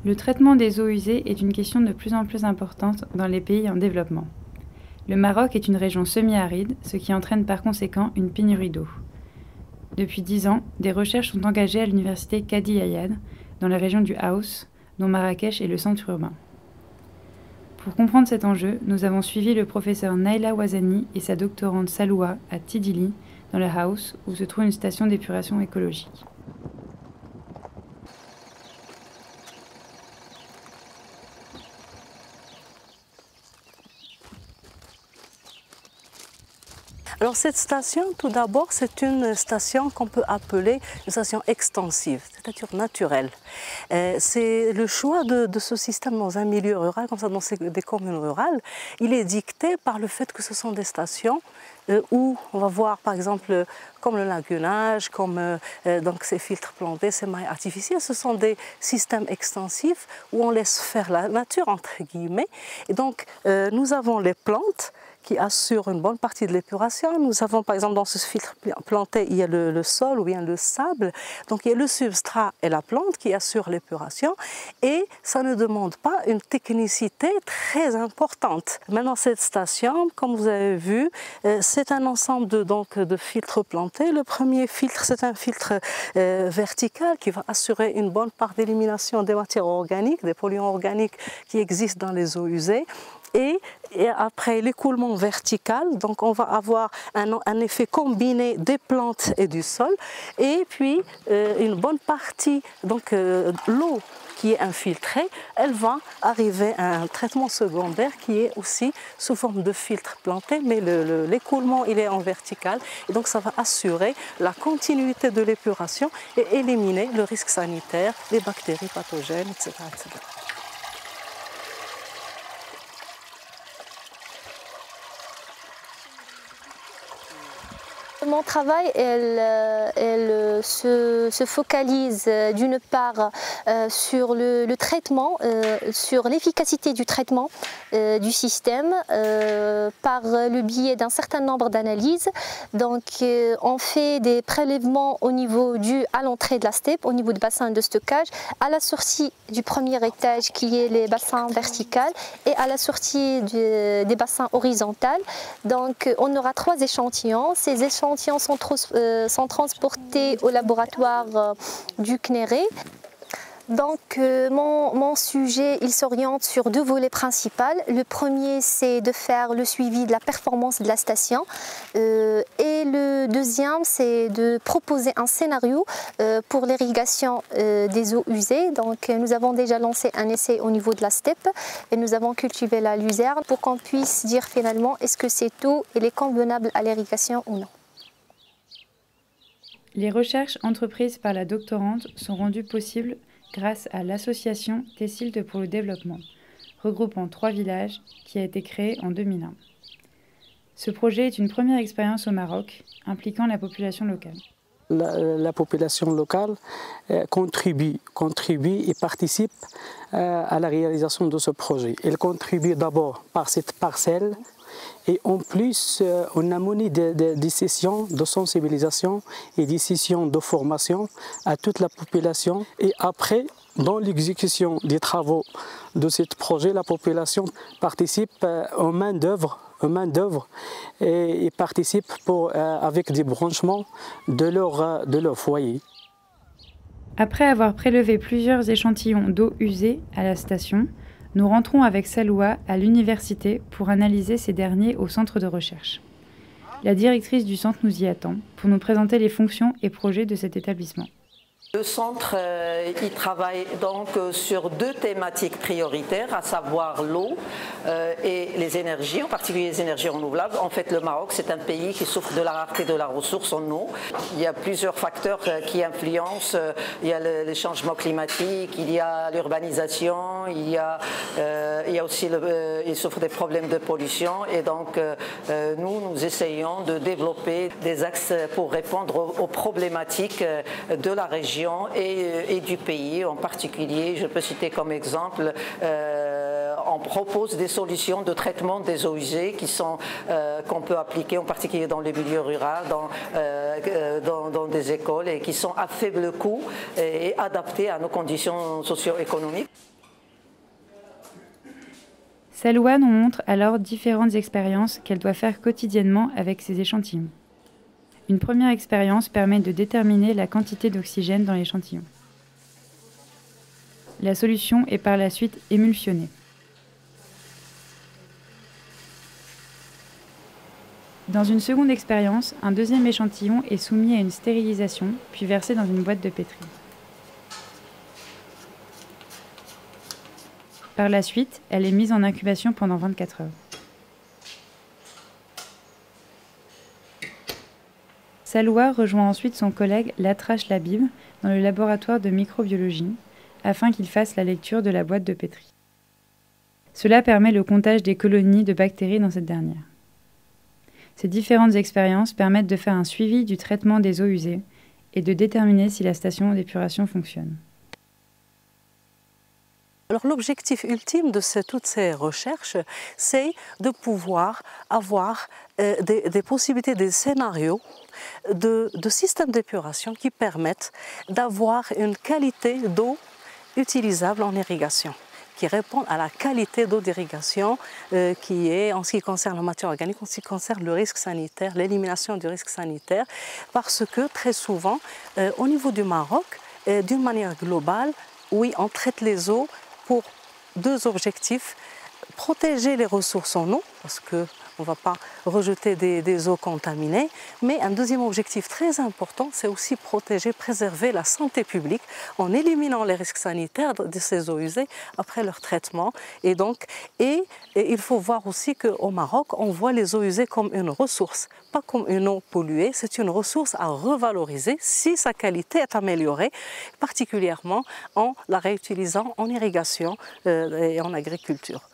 Le traitement des eaux usées est une question de plus en plus importante dans les pays en développement. Le Maroc est une région semi-aride, ce qui entraîne par conséquent une pénurie d'eau. Depuis 10 ans, des recherches sont engagées à l'université Qadi Ayad, dans la région du Haus, dont Marrakech est le centre urbain. Pour comprendre cet enjeu, nous avons suivi le professeur Naila Ouazani et sa doctorante Saloua à Tidili, dans le Haus, où se trouve une station d'épuration écologique. Alors cette station, tout d'abord, c'est une station qu'on peut appeler une station extensive, c'est-à-dire naturelle. C'est le choix de ce système dans un milieu rural, comme ça dans des communes rurales, il est dicté par le fait que ce sont des stations où on va voir par exemple comme le lagunage, comme donc ces filtres plantés, ces mailles artificielles, ce sont des systèmes extensifs où on laisse faire la nature entre guillemets. Et donc nous avons les plantes qui assurent une bonne partie de l'épuration. Nous avons par exemple dans ce filtre planté, il y a le sol ou bien le sable, donc il y a le substrat et la plante qui assurent l'épuration et ça ne demande pas une technicité très importante. Maintenant cette station, comme vous avez vu, c'est un ensemble de filtres plantés. Le premier filtre, c'est un filtre vertical qui va assurer une bonne part d'élimination des matières organiques, des polluants organiques qui existent dans les eaux usées. Et après l'écoulement vertical, donc on va avoir un effet combiné des plantes et du sol. Et puis une bonne partie, donc l'eau qui est infiltrée, elle va arriver à un traitement secondaire qui est aussi sous forme de filtre planté, mais l'écoulement il est en vertical. Et donc ça va assurer la continuité de l'épuration et éliminer le risque sanitaire, les bactéries pathogènes, etc. etc. Mon travail, se focalise d'une part sur le traitement, sur l'efficacité du traitement du système par le biais d'un certain nombre d'analyses. Donc on fait des prélèvements au niveau à l'entrée de la steppe, au niveau du bassin de stockage, à la sortie du premier étage qui est les bassins verticaux et à la sortie des bassins horizontaux. Donc on aura 3 échantillons. Ces échantillons sont transportés au laboratoire du CNERE. Donc mon sujet, il s'oriente sur 2 volets principaux. Le premier, c'est de faire le suivi de la performance de la station et le deuxième, c'est de proposer un scénario pour l'irrigation des eaux usées. Donc nous avons déjà lancé un essai au niveau de la steppe et nous avons cultivé la luzerne pour qu'on puisse dire finalement est-ce que cette eau elle est convenable à l'irrigation ou non. Les recherches entreprises par la doctorante sont rendues possibles grâce à l'association Tessilt pour le développement, regroupant 3 villages, qui a été créée en 2001. Ce projet est une première expérience au Maroc, impliquant la population locale. La population locale contribue et participe à la réalisation de ce projet. Elle contribue d'abord par cette parcelle. Et en plus, on a mené des sessions de sensibilisation et des sessions de formation à toute la population. Et après, dans l'exécution des travaux de ce projet, la population participe aux main d'œuvre et participe avec des branchements de leur foyer. Après avoir prélevé plusieurs échantillons d'eau usée à la station, nous rentrons avec Saloua à l'université pour analyser ces derniers au centre de recherche. La directrice du centre nous y attend pour nous présenter les fonctions et projets de cet établissement. Le centre il travaille donc sur 2 thématiques prioritaires, à savoir l'eau et les énergies, en particulier les énergies renouvelables. En fait, le Maroc, c'est un pays qui souffre de la rareté de la ressource en eau. Il y a plusieurs facteurs qui influencent. Il y a les changements climatiques, il y a l'urbanisation, il y a aussi il souffre des problèmes de pollution. Et donc, nous essayons de développer des axes pour répondre aux problématiques de la région et du pays. En particulier, je peux citer comme exemple, on propose des solutions de traitement des eaux usées qu'on peut appliquer en particulier dans les milieux ruraux, dans des écoles et qui sont à faible coût et adaptées à nos conditions socio-économiques. Salwa nous montre alors différentes expériences qu'elle doit faire quotidiennement avec ses échantillons. Une première expérience permet de déterminer la quantité d'oxygène dans l'échantillon. La solution est par la suite émulsionnée. Dans une seconde expérience, un deuxième échantillon est soumis à une stérilisation, puis versé dans une boîte de pétri. Par la suite, elle est mise en incubation pendant 24 heures. Salwa rejoint ensuite son collègue Latrash Labib dans le laboratoire de microbiologie afin qu'il fasse la lecture de la boîte de pétri. Cela permet le comptage des colonies de bactéries dans cette dernière. Ces différentes expériences permettent de faire un suivi du traitement des eaux usées et de déterminer si la station d'épuration fonctionne. Alors l'objectif ultime de toutes ces recherches, c'est de pouvoir avoir des possibilités, des scénarios de systèmes d'épuration qui permettent d'avoir une qualité d'eau utilisable en irrigation, qui répondent à la qualité d'eau d'irrigation qui est, en ce qui concerne la matière organique, en ce qui concerne le risque sanitaire, l'élimination du risque sanitaire, parce que très souvent, au niveau du Maroc, d'une manière globale, oui, on traite les eaux pour deux objectifs: protéger les ressources en eau, parce qu'on ne va pas rejeter des eaux contaminées, mais un deuxième objectif très important, c'est aussi protéger, préserver la santé publique en éliminant les risques sanitaires de ces eaux usées après leur traitement. Et il faut voir aussi qu'au Maroc, on voit les eaux usées comme une ressource, pas comme une eau polluée. C'est une ressource à revaloriser si sa qualité est améliorée, particulièrement en la réutilisant en irrigation et en agriculture.